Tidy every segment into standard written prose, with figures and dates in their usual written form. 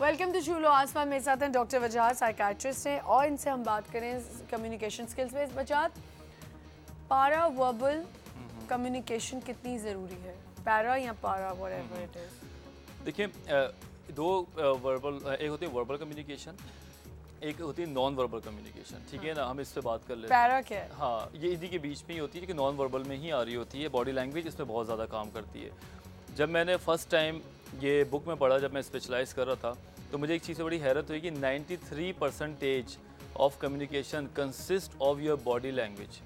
Welcome to चूलो आसमान। मेरे साथ हैं डॉक्टर वजाहत, साइकाट्रिस्ट हैं, और इनसे हम बात करें कम्युनिकेशन स्किल्स पे। वजाहत, पारा वर्बल कम्युनिकेशन कितनी ज़रूरी है? पैरा या पारा, व्हाटएवर इट इज। देखिए, दो वर्बल, एक होती है वर्बल कम्युनिकेशन, एक होती है नॉन वर्बल कम्युनिकेशन। ठीक है ना, हम इस पे बात कर लेते हैं। पैरा क्या है? हाँ, ये इन्हीं के बीच में ही होती है कि नॉन वर्बल में ही आ रही होती है। बॉडी लैंग्वेज इसमें बहुत ज़्यादा काम करती है। जब मैंने फ़र्स्ट टाइम ये बुक में पढ़ा, जब मैं स्पेशलाइज़ कर रहा था, तो मुझे एक चीज़ से बड़ी हैरत हुई कि 93% of communication consist of your body language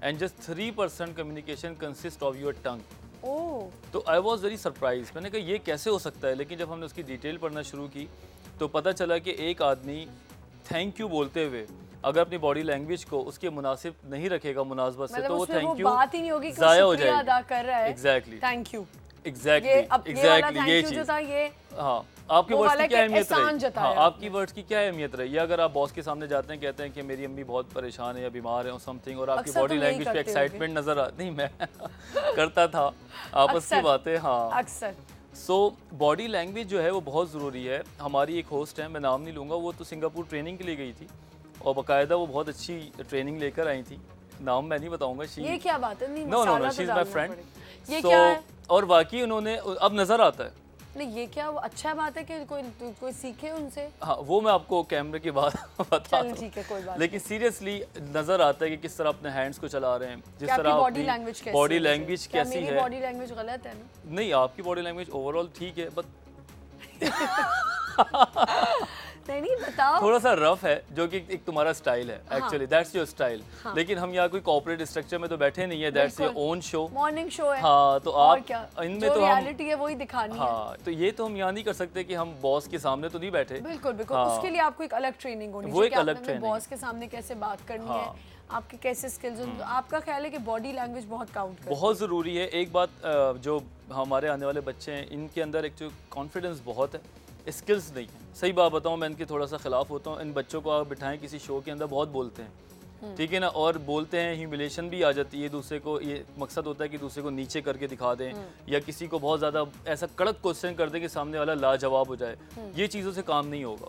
and just 3% communication consist of your tongue. Oh, तो आई वॉज वेरी सरप्राइज। मैंने कहा ये कैसे हो सकता है, लेकिन जब हमने उसकी डिटेल पढ़ना शुरू की तो पता चला कि एक आदमी थैंक यू बोलते हुए अगर अपनी बॉडी लैंग्वेज को उसके मुनासिब नहीं रखेगा, मुनासबत से, मतलब तो वो उसमें थैंक यू बात ही नहीं होगी कि ज़ाया वो हो शुक्रिया जाएगी। अदा कर रहा है। Exactly thank you. एग्जैक्टली ये वाला एग्जैक्टली thank ये you जो चीज़। था, ये हाँ, आपके वो वर्ड्स वाला की क्या कि अहमियत एहसान रही? जताया हाँ, आपकी आपने। वर्ड्स की क्या अहमियत रही? अगर आप बॉस के सामने जाते हैं, कहते हैं कि मेरी अम्मी बहुत परेशान है या बीमार है और समथिंग, और आपकी अक्सर बॉडी तुम यही लैंग्वेज पे करते एक्साइटमेंट नजर आ नहीं, मैं करता था, आपस की अक्सर। बातें। हाँ, अक्सर सो बॉडी लैंग्वेज जो है वो बहुत ज़रूरी है। हमारी एक होस्ट है, मैं नाम नहीं लूँगा, वो तो सिंगापुर ट्रेनिंग के लिए गई थी और बाकायदा वो बहुत अच्छी ट्रेनिंग लेकर आई थी। नाम मैं नहीं बताऊँगा। ये क्या बात है? नहीं, नो नो मसाला नो, तो शी इज़ माई डालना फ्रेंड। पड़ेगा। ये क्या है? और वाकई उन्होंने, अब नज़र आता है। नहीं, ये क्या अच्छा बात है कि कोई सीखे उनसे? हाँ, वो मैं आपको कैमरे के बाद बता चल दूँ। ठीक है, कोई बात लेकिन सीरियसली नज़र आता है कि किस तरह अपने हैंड्स को चला रहे हैं, जिस तरह बॉडी लैंग्वेज कैसी बॉडी है? लैंग्वेज क्या कैसी मेरी है। बॉडी लैंग्वेज गलत है ना? नहीं, आपकी बॉडी लैंग्वेज ओवरऑल ठीक है, बट नहीं, बताओ। थोड़ा सा रफ है, जो कि एक तुम्हारा स्टाइल है। हाँ। Actually that's your style. हाँ। लेकिन हम यहाँ कोई कॉर्पोरेट स्ट्रक्चर में तो बैठे नहीं है, that's your own show, morning show है। हाँ, तो और आप क्या, इनमें जो तो हम, रियलिटी है वही दिखानी है। हाँ, तो ये तो हम यहाँ नहीं कर सकते कि हम बॉस के सामने तो नहीं बैठे। बिल्कुल बिल्कुल। हाँ। उसके लिए आपको एक अलग ट्रेनिंग होनी वो चाहिए एक कि अलग आपने ट्रेनिंग। बॉस के सामने कैसे बात करनी हाँ। है, आपके कैसे स्किल्स हैं। तो आपका ख्याल है कि बॉडी लैंग्वेज बहुत काउंट करती है? बहुत ज़रूरी है। एक बात, जो हमारे आने वाले बच्चे हैं, इनके अंदर एक जो कॉन्फिडेंस बहुत है, स्किल्स नहीं है। सही बात बताऊं, मैं इनके थोड़ा सा ख़िलाफ़ होता हूं। इन बच्चों को आप बिठाएं किसी शो के अंदर, बहुत बोलते हैं, ठीक है ना, और बोलते हैं, ह्यूमिलेशन भी आ जाती है दूसरे को। ये मकसद होता है कि दूसरे को नीचे करके दिखा दें, या किसी को बहुत ज़्यादा ऐसा कड़क क्वेश्चन कर दें कि सामने वाला लाजवाब हो जाए। ये चीज़ों से काम नहीं होगा,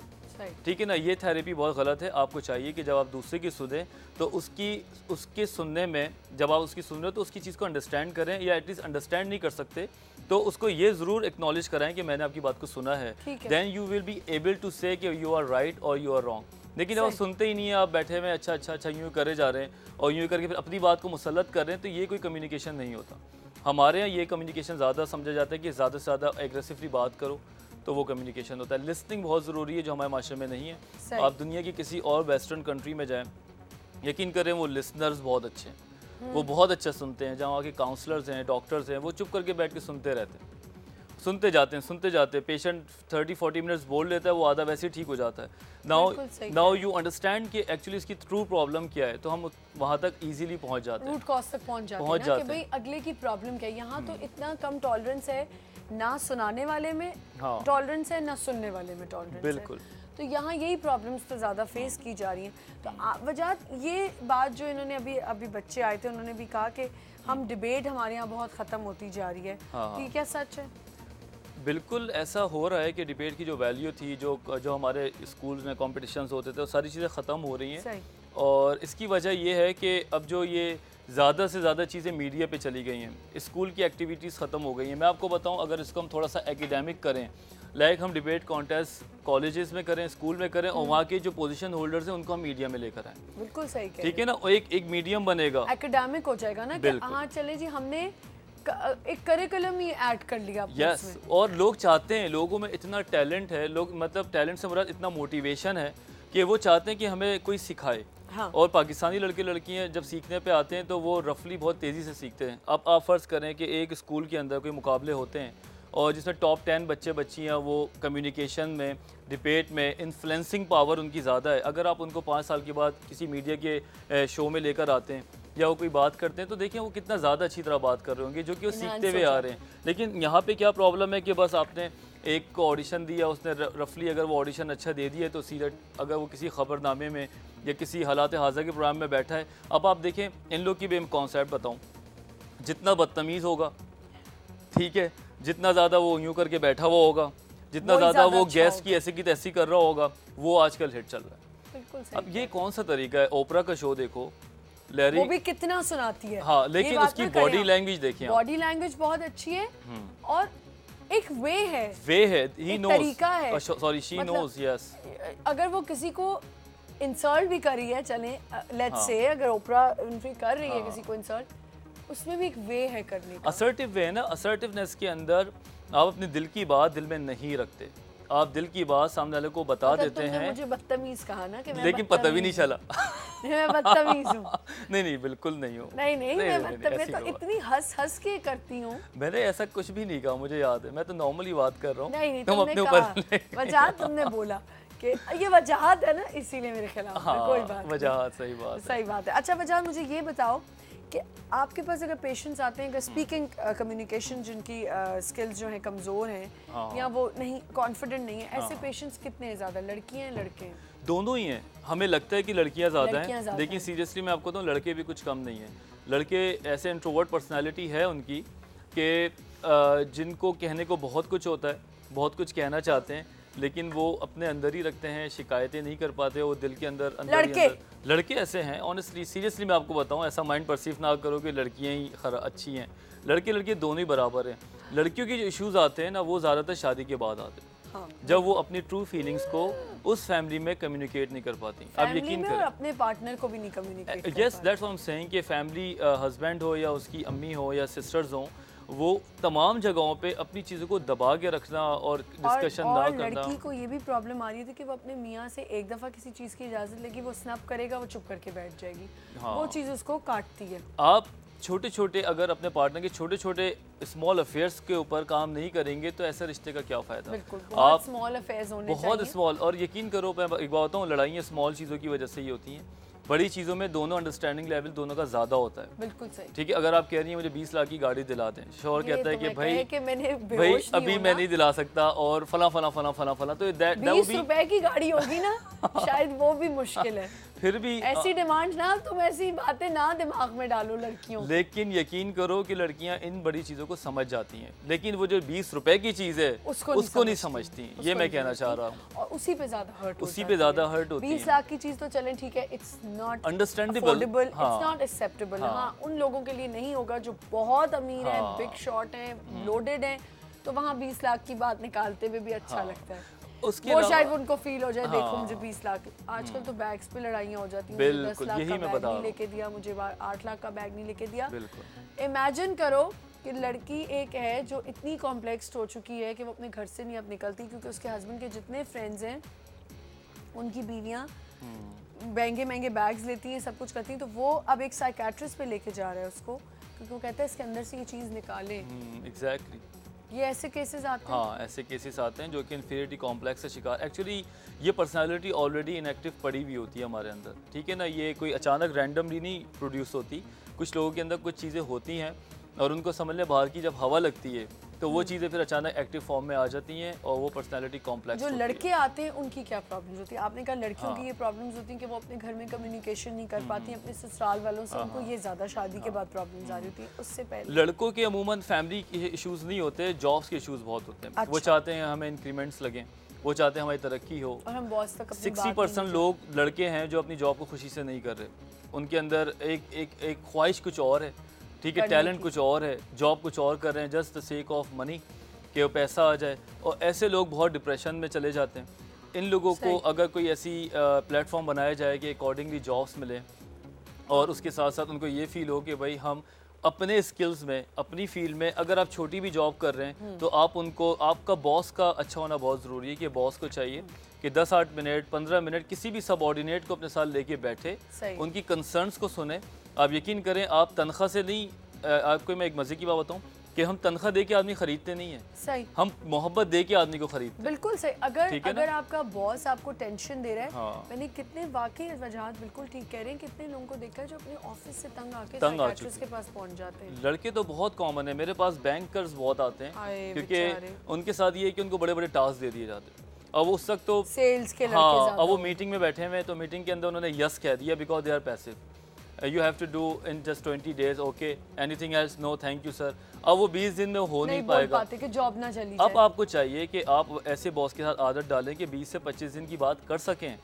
ठीक है ना। ये थेरेपी बहुत गलत है। आपको चाहिए कि जब आप दूसरे की सुने तो उसके सुनने में, जब आप उसकी सुन रहे हो तो उसकी चीज़ को अंडरस्टैंड करें, या एटलीस्ट अंडरस्टैंड नहीं कर सकते तो उसको ये ज़रूर एक्नॉलेज कराएं कि मैंने आपकी बात को सुना है। Then you will be able to say कि यू आर राइट और यू आर रॉन्ग। लेकिन जब आप सुनते ही नहीं है, आप बैठे हुए अच्छा अच्छा अच्छा यूँ करे जा रहे हैं और यूँ करके फिर अपनी बात को मुसल्लत कर रहे हैं, तो ये कोई कम्युनिकेशन नहीं होता। हमारे यहाँ ये कम्युनिकेशन ज़्यादा समझा जाता है कि ज़्यादा से ज़्यादा एग्रेसिवली बात करो, तो वो कम्युनिकेशन होता है। लिसनिंग बहुत ज़रूरी है, जो हमारे माशरे में नहीं है। आप दुनिया की किसी और वेस्टर्न कंट्री में जाएं, यकीन करें वो लिसनर्स बहुत अच्छे हैं, वो बहुत अच्छा सुनते हैं। जहाँ के काउंसलर्स हैं, डॉक्टर्स हैं, वो चुप करके बैठ के सुनते रहते हैं, सुनते जाते हैं। पेशेंट 30-40 मिनट्स बोल लेता है, वो आधा वैसे ही ठीक हो जाता है। नाउ यू अंडरस्टैंड कि एक्चुअली इसकी ट्रू प्रॉब्लम क्या है, तो हम वहाँ तक इजीली पहुँच जाते हैं, रूट कॉज तक पहुँच जाते हैं कि भाई अगले की प्रॉब्लम क्या है। यहाँ तो इतना कम टॉलरेंस है, ना सुनाने वाले में टॉलरेंस है, ना सुनने वाले में टॉलरेंस है। बिल्कुल। तो यहाँ यही प्रॉब्लम्स तो ज़्यादा फेस की जा रही हैं। तो वजाहत, ये बात जो इन्होंने अभी बच्चे आए थे, उन्होंने भी कहा कि हम डिबेट हमारे यहाँ बहुत ख़त्म होती जा रही है। ये क्या सच है? बिल्कुल ऐसा हो रहा है कि डिबेट की जो वैल्यू थी, जो हमारे स्कूल्स में कॉम्पिटिशन्स होते थे, वो सारी चीज़ें ख़त्म हो रही हैं। और इसकी वजह ये है कि अब जो ये ज़्यादा से ज़्यादा चीज़ें मीडिया पे चली गई हैं, स्कूल की एक्टिविटीज़ ख़त्म हो गई हैं। मैं आपको बताऊं, अगर इसको हम थोड़ा सा एकेडमिक करें, लाइक हम डिबेट कॉन्टेस्ट कॉलेजेस में करें, स्कूल में करें, और वहाँ के जो पोजीशन होल्डर्स हैं उनको हम मीडिया में लेकर आएँ। बिल्कुल सही, ठीक है ना, एक मीडियम बनेगा, एकेडमिक हो जाएगा ना कि हाँ चले जी, हमने एक करिकुलम ही ऐड कर लिया। यस, और लोग चाहते हैं, लोगों में इतना टैलेंट है, लोग मतलब टैलेंट से मुराद इतना मोटिवेशन है कि वो चाहते हैं कि हमें कोई सिखाए। हाँ। और पाकिस्तानी लड़के लड़कियां जब सीखने पे आते हैं तो वो रफली बहुत तेज़ी से सीखते हैं। अब आप फ़र्ज़ करें कि एक स्कूल के अंदर कोई मुकाबले होते हैं और जिसमें टॉप 10 बच्चे बच्चियाँ वो कम्युनिकेशन में, डिबेट में, इन्फ्लुएंसिंग पावर उनकी ज़्यादा है। अगर आप उनको 5 साल के बाद किसी मीडिया के शो में लेकर आते हैं या वो कोई बात करते हैं, तो देखिए वो कितना ज़्यादा अच्छी तरह बात कर रहे होंगे, जो कि वो सीखते हुए आ रहे हैं। लेकिन यहाँ पे क्या प्रॉब्लम है कि बस आपने एक को ऑडिशन दिया, उसने रफली अगर वो ऑडिशन अच्छा दे दिया तो सीधा, अगर वो किसी ख़बरनामे में या किसी हालात हाज़ा के प्रोग्राम में बैठा है, अब आप देखें इन लोग की भी मैं कॉन्सेप्ट बताऊँ, जितना बदतमीज़ होगा, ठीक है, जितना ज़्यादा वो यूँ करके बैठा हुआ होगा, जितना ज़्यादा वो गैस की ऐसे की तैसी कर रहा होगा, वो आजकल हिट चल रहा है। बिल्कुल सही। अब ये कौन सा तरीका है? ओपरा का शो देखो, लैरी वो भी कितना सुनाती है। हाँ, लेकिन उसकी बॉडी लैंग्वेज देखिए, बॉडी लैंग्वेज बहुत अच्छी है और एक वे है, ही नोज, तरीका है, सॉरी शी नोज, यस। अगर वो किसी को इंसल्ट भी कर रही है, चले लेट्स से अगर ओपरा विनफ्री कर रही है किसी को इंसल्ट, उसमें भी एक वे है करने का। असर्टिव वे है ना। असर्टिवनेस के अंदर आप अपने दिल की बात दिल में नहीं रखते, आप दिल की बात सामने वाले को बता देते हैं। मुझे बदतमीज कहा ना कि मैं, लेकिन पता भी नहीं चला मैं बदतमीज हूँ। नहीं बिल्कुल नहीं हूँ। नहीं मैं बदतमीज तो इतनी हंस के करती हूँ। मैंने ऐसा कुछ भी नहीं कहा, मुझे याद है, मैं तो नॉर्मली बात कर रहा हूँ। नहीं तुम अपने ऊपर वजाहत तुमने बोला कि ये वजाहत है ना, इसीलिए मेरे खिलाफ। हाँ, कोई बात वजाहत, सही बात है। अच्छा वजाहत, मुझे ये बताओ कि आपके पास अगर पेशेंट्स आते हैं, अगर स्पीकिंग कम्युनिकेशन जिनकी स्किल्स जो हैं कमज़ोर हैं या वो नहीं कॉन्फिडेंट नहीं है, ऐसे पेशेंट्स कितने हैं ज़्यादा, लड़कियां हैं लड़के हैं? दोनों ही हैं। हमें लगता है कि लड़कियां ज़्यादा हैं, लेकिन सीरियसली मैं आपको बताऊं लड़के भी कुछ कम नहीं हैं। लड़के ऐसे इंट्रोवर्ट पर्सनैलिटी है उनकी कि जिनको कहने को बहुत कुछ होता है, बहुत कुछ कहना चाहते हैं, लेकिन वो अपने अंदर ही रखते हैं, शिकायतें नहीं कर पाते, वो दिल के अंदर लड़के ऐसे हैं। ऑनेस्टली सीरियसली मैं आपको बताऊं, ऐसा माइंड परसीव ना करो कि लड़कियां ही अच्छी हैं। लड़के दोनों ही बराबर हैं। लड़कियों के जो इश्यूज आते हैं ना, वो ज़्यादातर शादी के बाद आते हैं। हाँ। जब वो अपनी ट्रू फीलिंग्स को उस फैमिली में कम्युनिकेट नहीं कर पाती। अब यकीन करें, अपने पार्टनर को भी नहीं communicate. Yes, that's what I am saying कि फैमिली, हस्बैंड हो या उसकी अम्मी हो या सिस्टर्स हो, वो तमाम जगहों पे अपनी चीज़ों को दबा के रखना और डिस्कशन ना करना। लड़की को ये भी प्रॉब्लम आ रही थी कि वो अपने मियाँ से एक दफ़ा किसी चीज़ की इजाज़त लेगी, वो स्नैप करेगा, वो चुप करके बैठ जाएगी। हाँ। वो चीज़ उसको काटती है। आप छोटे अगर अपने पार्टनर के छोटे स्मॉल अफेयर्स के ऊपर काम नहीं करेंगे तो ऐसे रिश्ते का क्या फ़ायदा? बिल्कुल, बहुत स्मॉल अफेयर्स होने चाहिए, बहुत स्मॉल। और यकीन करो, मैं एक बात बताऊँ, लड़ाइयाँ स्मॉल चीज़ों की वजह से ही होती हैं। बड़ी चीज़ों में दोनों अंडरस्टैंडिंग लेवल दोनों का ज़्यादा होता है। बिल्कुल सही। ठीक है, अगर आप कह रही हैं मुझे 20 लाख की गाड़ी दिला दें, शोहर कहता है कि भाई अभी मैं नहीं दिला सकता और फला, तो 20 रुपए की गाड़ी होगी ना, शायद वो भी मुश्किल है। फिर भी ऐसी डिमांड ना, तुम ऐसी बातें ना दिमाग में डालो लड़कियों। लेकिन यकीन करो कि लड़कियां इन बड़ी चीज़ों को समझ जाती हैं, लेकिन वो जो 20 रुपए की चीज़ है उसको नहीं समझती। ये मैं कहना चाह रहा हूँ। और उसी पे ज़्यादा हर्ट होती है। 20 लाख की चीज़ तो चलें ठीक है, it's not understandable, it's not acceptable. हाँ, उन लोगों के लिए नहीं होगा जो बहुत अमीर हैं, बिग शॉट हैं, लोडेड हैं, तो वहाँ 20 लाख की बात निकालते हुए भी अच्छा लगता है। वो शायद उनको फील हो जाए, देखो मुझे 20 लाख। आजकल तो बैग्स पे लड़ाइयाँ हो जाती हैं, 10 लाख का बैग नहीं लेके दिया, मुझे 8 लाख का बैग नहीं लेके दिया। इमेजिन करो कि लड़की एक है जो इतनी कॉम्प्लेक्स हो चुकी है कि वो अपने घर से नहीं अब निकलती, क्योंकि उसके हस्बैंड के जितने फ्रेंड्स हैं उनकी बीवियाँ महंगे बैग्स लेती हैं, सब कुछ करती हैं, तो वो अब एक साइकेट्रिस्ट पे लेके जा रहा है उसको, क्योंकि वो कहता है इसके अंदर से ये चीज़ निकाले। एग्जैक्टली। ये ऐसे केसेस आते हैं। हाँ, ऐसे केसेस आते हैं जो कि इन्फीरियरिटी कॉम्प्लेक्स से शिकार। एक्चुअली ये पर्सनालिटी ऑलरेडी इनएक्टिव पड़ी हुई होती है हमारे अंदर, ठीक है ना। ये कोई अचानक रैंडमली नहीं प्रोड्यूस होती। कुछ लोगों के अंदर कुछ चीज़ें होती हैं और उनको समझ लें बाहर की जब हवा लगती है तो वो चीज़ें फिर अचानक एक्टिव फॉर्म में आ जाती हैं और वो पर्सनालिटी कॉम्प्लेक्स। जो लड़के आते हैं उनकी क्या प्रॉब्लम्स होती है? आपने कहा लड़कियों की ये प्रॉब्लम्स होती हैं कि वो अपने घर में कम्युनिकेशन नहीं कर पाती, अपने ससुराल वालों से उनको ये ज़्यादा शादी के बाद प्रॉब्लम्स आ रही होती है। उससे पहले लड़कों के अमूमन फैमिली के इशूज़ नहीं होते, जॉब्स के इशूज़ बहुत होते हैं। वो चाहते हैं हमें इंक्रीमेंट्स लगें, वो चाहते हैं हमारी तरक्की हो, और हम बॉस तक 60% लोग लड़के हैं जो अपनी जॉब को खुशी से नहीं कर रहे। उनके अंदर एक ख्वाहिश कुछ और है, ठीक है, टैलेंट कुछ और है, जॉब कुछ और कर रहे हैं just the sake of money, कि वो पैसा आ जाए। और ऐसे लोग बहुत डिप्रेशन में चले जाते हैं। इन लोगों को अगर कोई ऐसी प्लेटफॉर्म बनाया जाए कि अकॉर्डिंगली जॉब्स मिले और उसके साथ साथ उनको ये फील हो कि भाई हम अपने स्किल्स में, अपनी फील्ड में, अगर आप छोटी भी जॉब कर रहे हैं तो आप उनको, आपका बॉस का अच्छा होना बहुत ज़रूरी है। कि बॉस को चाहिए कि 10-8 मिनट 15 मिनट किसी भी सबऑर्डिनेट को अपने साथ लेके बैठे, उनकी कंसर्न्स को सुने। आप यकीन करें, आप तनख्वाह से नहीं, आपको मैं एक मज़े की बात बताऊँ कि हम तनख्वाह दे के आदमी खरीदते नहीं है, सही, हम मोहब्बत दे के आदमी को खरीदते हैं। बिल्कुल सही। अगर आपका बॉस आपको टेंशन दे रहा है, हाँ। मैंने कितने वाकई वजहात बिल्कुल ठीक कह रहे हैं, कितने लोगों को देखा है जो अपने ऑफिस से तंग आके साइकियाट्रिस्ट के पास पहुंच जाते हैं। लड़के तो बहुत कॉमन है, मेरे पास बैंकर्स बहुत आते हैं, क्योंकि उनके साथ ये है कि उनको बड़े बड़े टास्क दे दिए जाते हैं। अब उस तक तो सेल्स के हाँ, अब वो मीटिंग में बैठे हुए हैं तो मीटिंग के अंदर उन्होंने यस कह दिया because they are passive. You have to do in just 20 days, okay, anything else, no thank you sir. अब वो 20 दिन में हो नहीं बोल पाएगा। पाते कि जॉब ना चली अब जाए। आपको चाहिए कि आप ऐसे बॉस के साथ आदत डालें कि 20 से 25 दिन की बात कर सकें।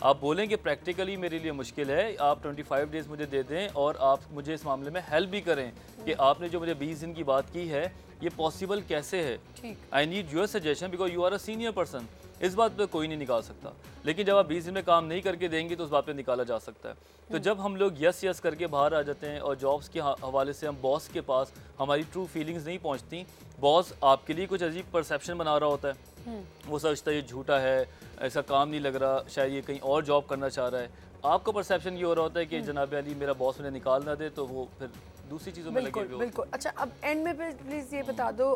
आप बोलें कि प्रैक्टिकली मेरे लिए मुश्किल है, आप 25 डेज़ मुझे दे दें और आप मुझे इस मामले में हेल्प भी करें कि आपने जो मुझे 20 दिन की बात की है ये पॉसिबल कैसे है। ठीक। I need your suggestion because you are a senior person. इस बात पे कोई नहीं निकाल सकता, लेकिन जब आप 20 दिन में काम नहीं करके देंगे तो उस बात पे निकाला जा सकता है। तो जब हम लोग यस यस करके बाहर आ जाते हैं और जॉब्स के हवाले से हम बॉस के पास हमारी ट्रू फीलिंग्स नहीं पहुंचती, बॉस आपके लिए कुछ अजीब परसेप्शन बना रहा होता है, वो सोचता है ये झूठा है, ऐसा काम नहीं लग रहा, शायद ये कहीं और जॉब करना चाह रहा है। आपका परसेप्शन ये हो रहा होता है कि जनाब अली मेरा बॉस मुझे निकाल ना दे, तो वो फिर दूसरी चीज़ों में लगे हुए होते हैं। बिल्कुल। अच्छा, अब एंड में प्लीज़ ये बता दो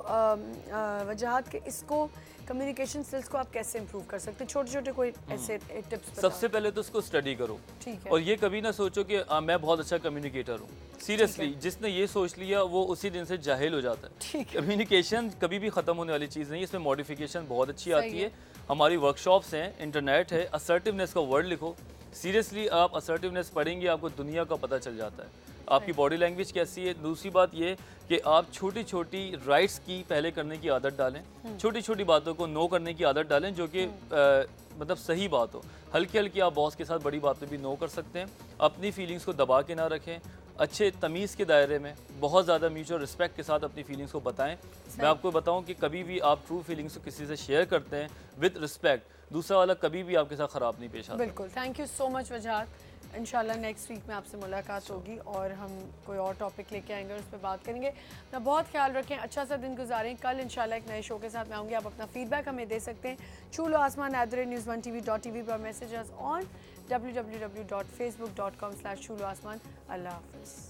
वजाहत कि इसको कम्युनिकेशन स्किल्स को आप कैसे इंप्रूव कर सकते हैं? छोटे छोटे कोई ऐसे टिप्स सबसे पहले तो उसको स्टडी करो। ठीक है। और ये कभी ना सोचो कि मैं बहुत अच्छा कम्युनिकेटर हूँ। सीरियसली जिसने ये सोच लिया वो उसी दिन से जाहिल हो जाता है। ठीक है। कम्युनिकेशन कभी भी ख़त्म होने वाली चीज़ नहीं है, इसमें मॉडिफिकेशन बहुत अच्छी आती है। हमारी वर्कशॉप्स हैं, इंटरनेट है, असर्टिवनेस का वर्ड लिखो। सीरियसली आप असर्टिवनेस पढ़ेंगे आपको दुनिया का पता चल जाता है, आपकी बॉडी लैंग्वेज कैसी है। दूसरी बात ये कि आप छोटी छोटी राइट्स की पहले करने की आदत डालें, छोटी छोटी बातों को नो करने की आदत डालें, जो कि मतलब सही बात हो। हल्की हल्की आप बॉस के साथ बड़ी बातें भी नो कर सकते हैं। अपनी फीलिंग्स को दबा के ना रखें, अच्छे तमीज़ के दायरे में बहुत ज़्यादा म्यूचुअल रिस्पेक्ट के साथ अपनी फीलिंग्स को बताएं। मैं आपको बताऊं कि कभी भी आप ट्रू फीलिंग्स को किसी से शेयर करते हैं विद रिस्पेक्ट, दूसरा वाला कभी भी आपके साथ ख़राब नहीं पेश आता। बिल्कुल। थैंक यू सो मच वजाहत। इंशाल्लाह नेक्स्ट वीक में आपसे मुलाकात होगी और हम कोई और टॉपिक लेके आएंगे और उस पर बात करेंगे। अपना बहुत ख्याल रखें, अच्छा सा दिन गुजारें। कल इंशाल्लाह एक नए शो के साथ मैं आऊँगी। आप अपना फीडबैक हमें दे सकते हैं छूलो आसमान @news1tv.tv पर, मैसेजेस ऑन www.facebook.com/छूलो आसमान। अल्लाह हाफिज़।